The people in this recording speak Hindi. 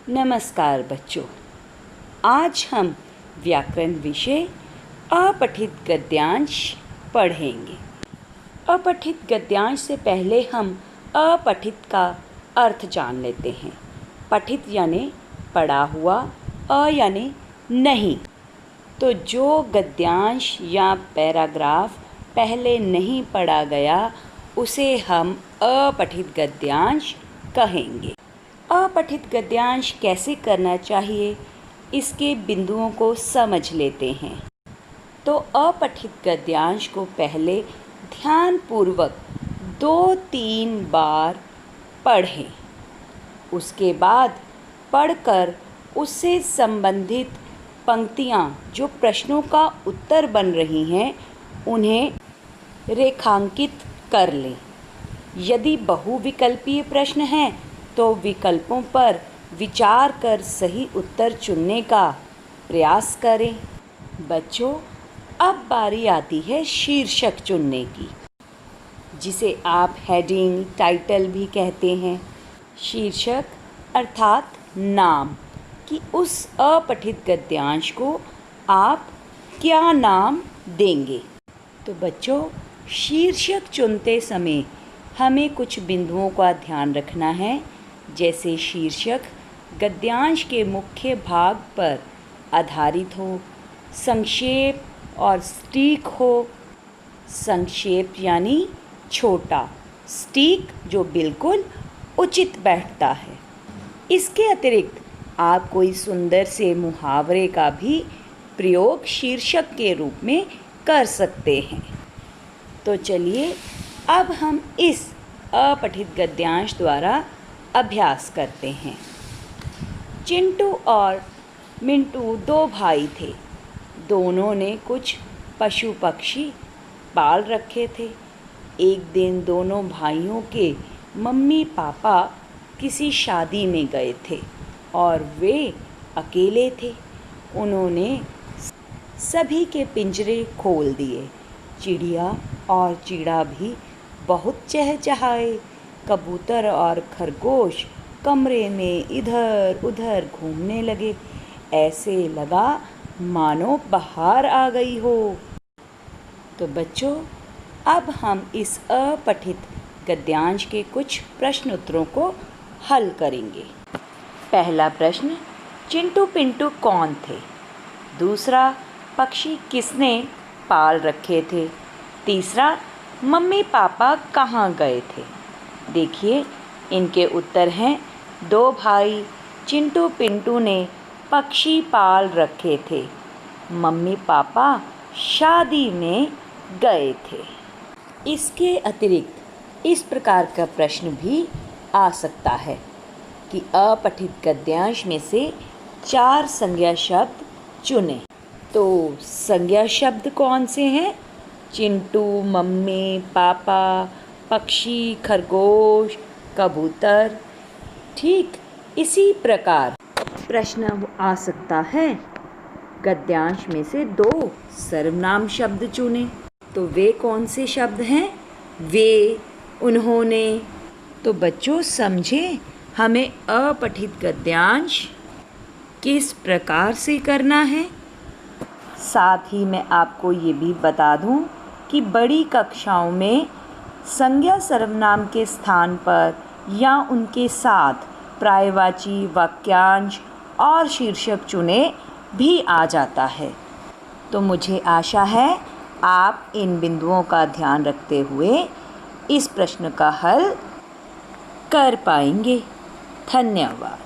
नमस्कार बच्चों, आज हम व्याकरण विषय अपठित गद्यांश पढ़ेंगे। अपठित गद्यांश से पहले हम अपठित का अर्थ जान लेते हैं। पठित यानी पढ़ा हुआ, यानी नहीं। तो जो गद्यांश या पैराग्राफ पहले नहीं पढ़ा गया उसे हम अपठित गद्यांश कहेंगे। अपठित गद्यांश कैसे करना चाहिए, इसके बिंदुओं को समझ लेते हैं। तो अपठित गद्यांश को पहले ध्यानपूर्वक 2-3 बार पढ़ें। उसके बाद पढ़कर उससे संबंधित पंक्तियाँ जो प्रश्नों का उत्तर बन रही हैं उन्हें रेखांकित कर लें। यदि बहुविकल्पीय प्रश्न हैं तो विकल्पों पर विचार कर सही उत्तर चुनने का प्रयास करें। बच्चों, अब बारी आती है शीर्षक चुनने की, जिसे आप हेडिंग, टाइटल भी कहते हैं। शीर्षक अर्थात नाम कि उस अपठित गद्यांश को आप क्या नाम देंगे। तो बच्चों, शीर्षक चुनते समय हमें कुछ बिंदुओं का ध्यान रखना है, जैसे शीर्षक गद्यांश के मुख्य भाग पर आधारित हो, संक्षेप और सटीक हो। संक्षेप यानी छोटा, सटीक जो बिल्कुल उचित बैठता है। इसके अतिरिक्त आप कोई सुंदर से मुहावरे का भी प्रयोग शीर्षक के रूप में कर सकते हैं। तो चलिए अब हम इस अपठित गद्यांश द्वारा अभ्यास करते हैं। चिंटू और मिंटू 2 भाई थे। दोनों ने कुछ पशु पक्षी पाल रखे थे। एक दिन दोनों भाइयों के मम्मी पापा किसी शादी में गए थे और वे अकेले थे। उन्होंने सभी के पिंजरे खोल दिए। चिड़िया और चिड़ा भी बहुत चहचहाए। कबूतर और खरगोश कमरे में इधर उधर घूमने लगे। ऐसे लगा मानो बाहर आ गई हो। तो बच्चों, अब हम इस अपठित गद्यांश के कुछ प्रश्न उत्तरों को हल करेंगे। पहला प्रश्न, चिंटू पिंटू कौन थे? दूसरा, पक्षी किसने पाल रखे थे? तीसरा, मम्मी पापा कहाँ गए थे? देखिए, इनके उत्तर हैं। 2 भाई चिंटू पिंटू ने पक्षी पाल रखे थे। मम्मी पापा शादी में गए थे। इसके अतिरिक्त इस प्रकार का प्रश्न भी आ सकता है कि अपठित गद्यांश में से 4 संज्ञा शब्द चुनें। तो संज्ञा शब्द कौन से हैं? चिंटू, मम्मी, पापा, पक्षी, खरगोश, कबूतर। ठीक इसी प्रकार प्रश्न आ सकता है, गद्यांश में से 2 सर्वनाम शब्द चुनें। तो वे कौन से शब्द हैं? वे, उन्होंने। तो बच्चों समझें, हमें अपठित गद्यांश किस प्रकार से करना है। साथ ही मैं आपको ये भी बता दूं कि बड़ी कक्षाओं में संज्ञा सर्वनाम के स्थान पर या उनके साथ पर्यायवाची, वाक्यांश और शीर्षक चुने भी आ जाता है। तो मुझे आशा है आप इन बिंदुओं का ध्यान रखते हुए इस प्रश्न का हल कर पाएंगे। धन्यवाद।